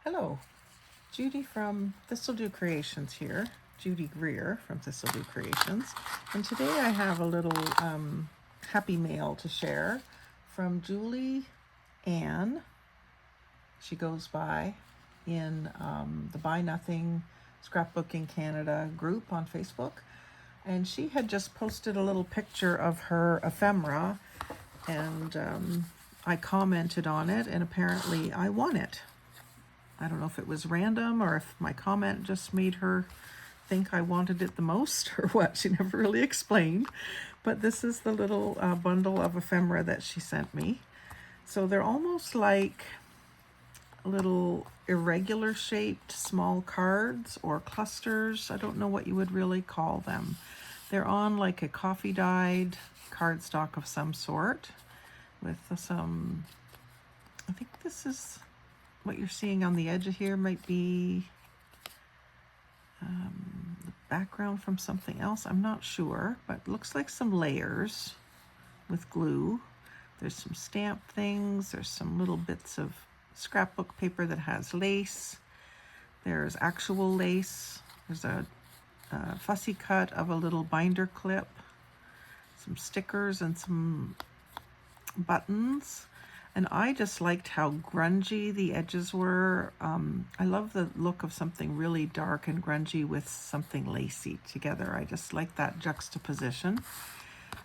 Hello, Judy from Thistledew Creations here, Judy Greer from Thistledew Creations, and today I have a little happy mail to share from Julie Ann. She goes by in the Buy Nothing Scrapbooking Canada group on Facebook, and she had just posted a little picture of her ephemera, and I commented on it, and apparently I won it. I don't know if it was random or if my comment just made her think I wanted it the most or what. She never really explained. But this is the little bundle of ephemera that she sent me. So they're almost like little irregular shaped small cards or clusters. I don't know what you would really call them. They're on like a coffee dyed cardstock of some sort with some, I think this is what you're seeing on the edge of here might be the background from something else. I'm not sure, but it looks like some layers with glue. There's some stamp things. There's some little bits of scrapbook paper that has lace. There's actual lace. There's a fussy cut of a little binder clip, some stickers and some buttons. And I just liked how grungy the edges were. I love the look of something really dark and grungy with something lacy together. I just like that juxtaposition.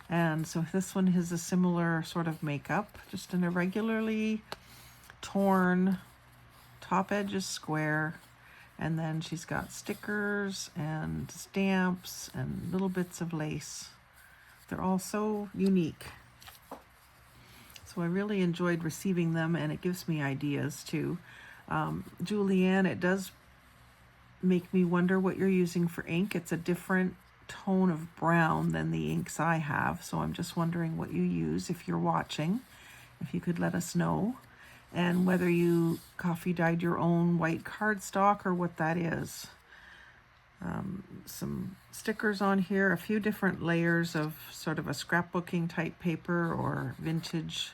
And so this one has a similar sort of makeup, just an irregularly torn, top edge is square, and then she's got stickers and stamps and little bits of lace. They're all so unique. So I really enjoyed receiving them, and it gives me ideas too. Julianne, it does make me wonder what you're using for ink. It's a different tone of brown than the inks I have, so I'm just wondering what you use. If you're watching, if you could let us know, and whether you coffee dyed your own white cardstock or what that is. Some stickers on here, a few different layers of sort of a scrapbooking type paper or vintage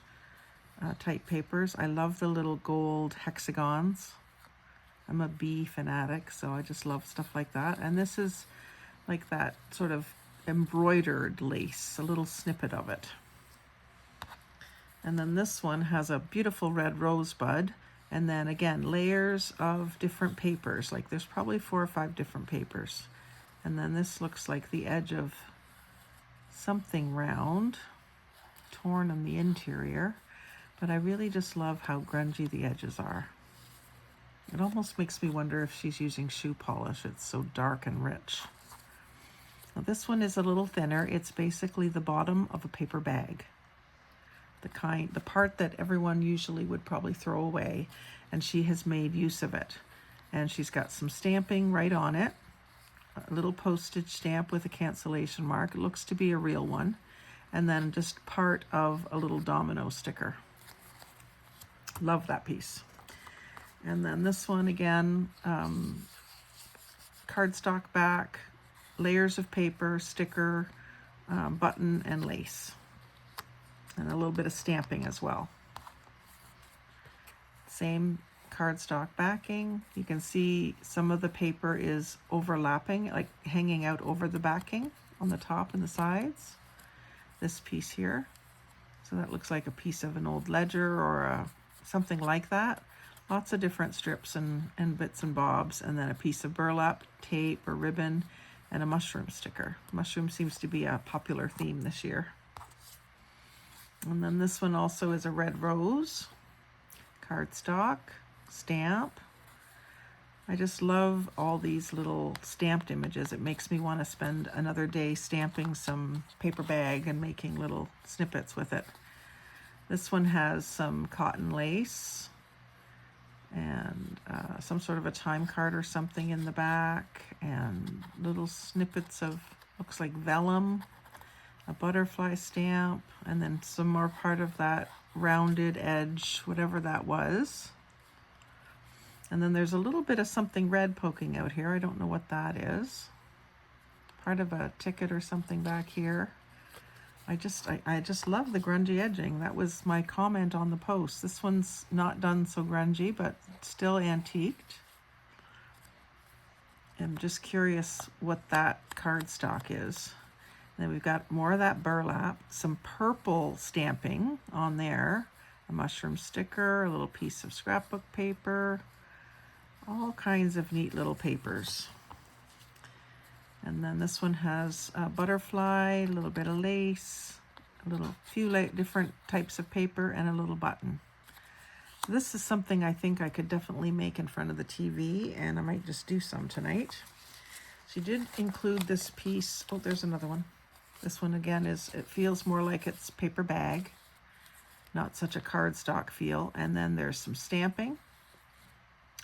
type papers. I love the little gold hexagons. I'm a bee fanatic, so I just love stuff like that. And this is like that sort of embroidered lace, a little snippet of it. And then this one has a beautiful red rosebud, and then again layers of different papers. Like there's probably 4 or 5 different papers. And then this looks like the edge of something round, torn on the interior. But I really just love how grungy the edges are. It almost makes me wonder if she's using shoe polish. It's so dark and rich. Now this one is a little thinner. It's basically the bottom of a paper bag. The part that everyone usually would probably throw away, and she has made use of it. And she's got some stamping right on it. A little postage stamp with a cancellation mark. It looks to be a real one. And then just part of a little domino sticker. Love that piece. And then this one again, cardstock back, layers of paper, sticker, button, and lace. And a little bit of stamping as well. Same cardstock backing. You can see some of the paper is overlapping, like hanging out over the backing on the top and the sides. This piece here. So that looks like a piece of an old ledger or something like that. Lots of different strips and bits and bobs, and then a piece of burlap tape or ribbon and a mushroom sticker. Mushroom seems to be a popular theme this year. And then this one also is a red rose, cardstock, stamp. I just love all these little stamped images. It makes me want to spend another day stamping some paper bag and making little snippets with it. This one has some cotton lace and some sort of a time card or something in the back, and little snippets of, looks like vellum, a butterfly stamp, and then some more part of that rounded edge, whatever that was. And then there's a little bit of something red poking out here. I don't know what that is. Part of a ticket or something back here. I just love the grungy edging. That was my comment on the post. This one's not done so grungy, but still antiqued. I'm just curious what that cardstock is. And then we've got more of that burlap, some purple stamping on there, a mushroom sticker, a little piece of scrapbook paper, all kinds of neat little papers. And then this one has a butterfly, a little bit of lace, a few different types of paper, and a little button. This is something I think I could definitely make in front of the TV, and I might just do some tonight. She did include this piece. Oh, there's another one. This one again it feels more like it's paper bag, not such a cardstock feel. And then there's some stamping,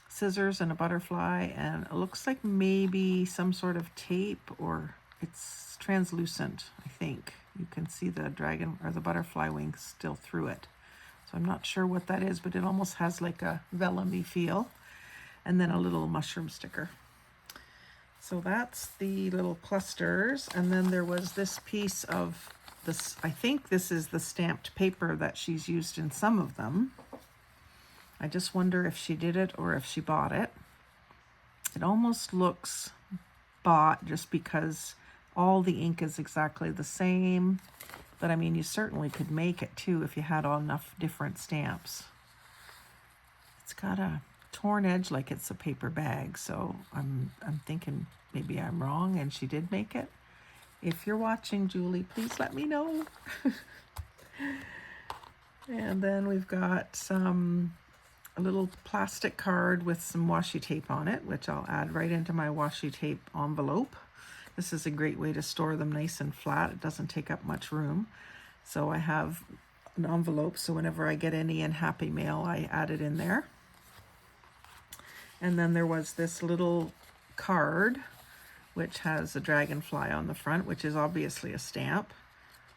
scissors and a butterfly, and it looks like maybe some sort of tape, or it's translucent, I think. You can see the dragon or the butterfly wings still through it. So I'm not sure what that is, but it almost has like a vellum-y feel. And then a little mushroom sticker. So that's the little clusters. And then there was this piece of this, I think this is the stamped paper that she's used in some of them. I just wonder if she did it or if she bought it. It almost looks bought just because all the ink is exactly the same. But I mean, you certainly could make it too if you had enough different stamps. It's got a torn edge like it's a paper bag, so I'm thinking maybe I'm wrong and she did make it. If you're watching, Julie, please let me know. And then we've got a little plastic card with some washi tape on it, which I'll add right into my washi tape envelope. This is a great way to store them nice and flat. It doesn't take up much room. So I have an envelope, so whenever I get any in Happy Mail, I add it in there. And then there was this little card, which has a dragonfly on the front, which is obviously a stamp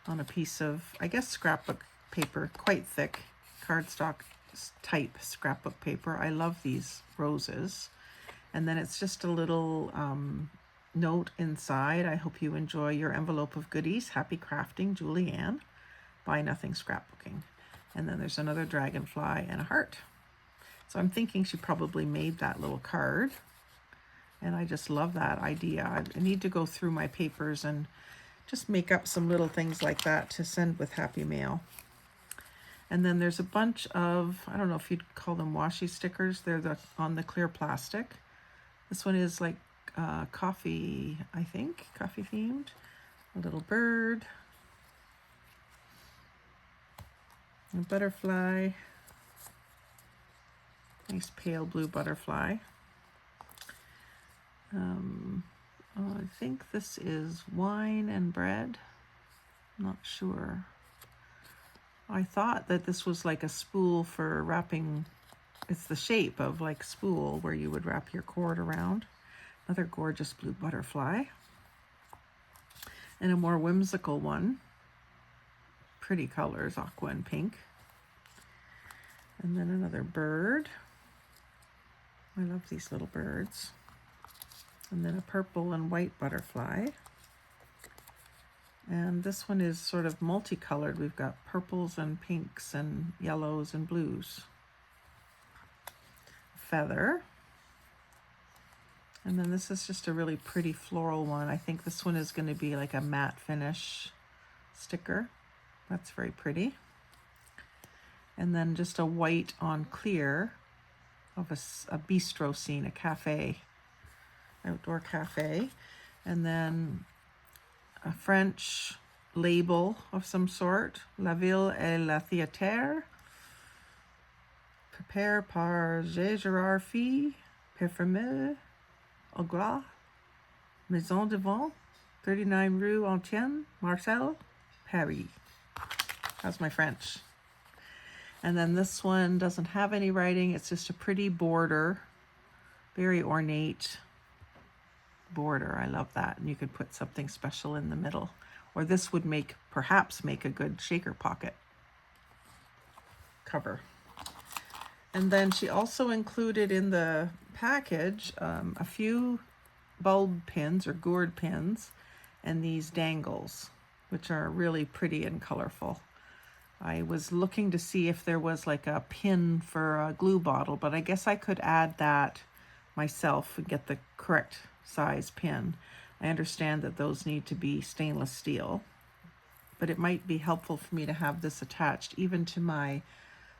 on a piece of, I guess, scrapbook paper, quite thick, cardstock type scrapbook paper. I love these roses. And then it's just a little note inside. I hope you enjoy your envelope of goodies. Happy crafting, Julianne. Buy nothing scrapbooking. And then there's another dragonfly and a heart. So I'm thinking she probably made that little card. And I just love that idea. I need to go through my papers and just make up some little things like that to send with Happy Mail. And then there's a bunch of, I don't know if you'd call them washi stickers. They're on the clear plastic. This one is like coffee, I think, coffee themed. A little bird. A butterfly. Nice pale blue butterfly. I think this is wine and bread. I'm not sure. I thought that this was like a spool for wrapping. It's the shape of like spool where you would wrap your cord around. Another gorgeous blue butterfly. And a more whimsical one. Pretty colors, aqua and pink. And then another bird. I love these little birds. And then a purple and white butterfly. And this one is sort of multicolored. We've got purples and pinks and yellows and blues. Feather. And then this is just a really pretty floral one. I think this one is going to be like a matte finish sticker. That's very pretty. And then just a white on clear of a bistro scene, a cafe, outdoor cafe. And then a French label of some sort. La ville et la theater. Préparé par Gérard Fille, parfumeur, au gras, Maison de Vent, 39 Rue Antienne, Marseille, Paris. That's my French. And then this one doesn't have any writing. It's just a pretty border, very ornate border. I love that. And you could put something special in the middle. Or this would perhaps make a good shaker pocket cover. And then she also included in the package a few bulb pins or gourd pins and these dangles. which are really pretty and colorful. I was looking to see if there was like a pin for a glue bottle, but I guess I could add that myself and get the correct size pin. I understand that those need to be stainless steel, but it might be helpful for me to have this attached even to my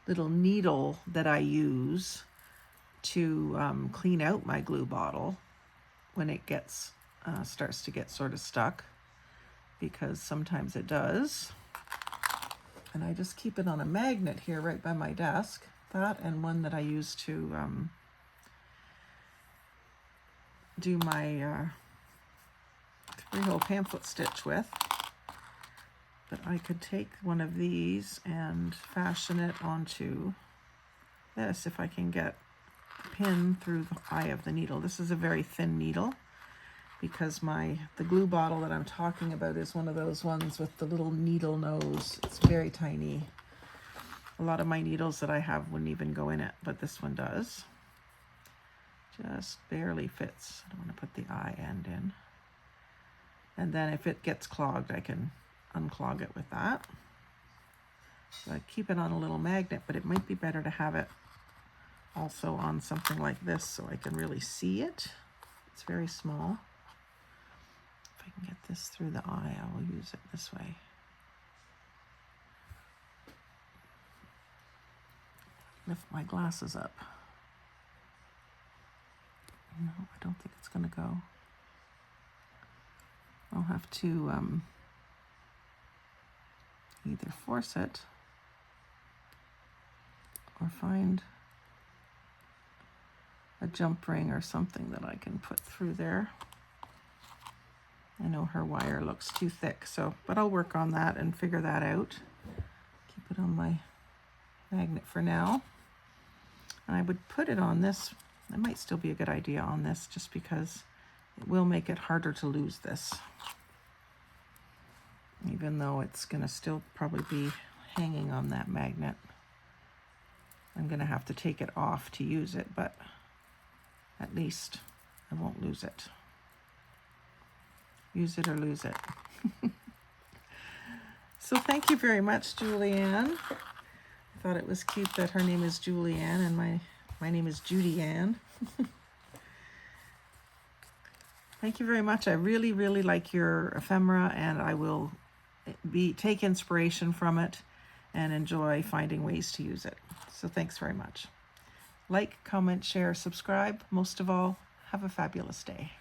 little needle that I use to clean out my glue bottle when it gets starts to get sort of stuck, because sometimes it does. And I just keep it on a magnet here right by my desk. That and one that I use to do my 3-hole pamphlet stitch with. But I could take one of these and fashion it onto this if I can get a pin through the eye of the needle. This is a very thin needle, because the glue bottle that I'm talking about is one of those ones with the little needle nose. It's very tiny. A lot of my needles that I have wouldn't even go in it, but this one does. Just barely fits. I don't want to put the eye end in. And then if it gets clogged, I can unclog it with that. So I keep it on a little magnet, but it might be better to have it also on something like this so I can really see it. It's very small. If I can get this through the eye, I will use it this way. Lift my glasses up. No, I don't think it's going to go. I'll have to either force it or find a jump ring or something that I can put through there. I know her wire looks too thick, but I'll work on that and figure that out. Keep it on my magnet for now. And I would put it on this. It might still be a good idea on this, just because it will make it harder to lose this. Even though it's going to still probably be hanging on that magnet. I'm going to have to take it off to use it, but at least I won't lose it. Use it or lose it. So thank you very much, Julianne. I thought it was cute that her name is Julianne and my name is Judy Ann. Thank you very much. I really, really like your ephemera, and I will take inspiration from it and enjoy finding ways to use it. So thanks very much. Like, comment, share, subscribe. Most of all, have a fabulous day.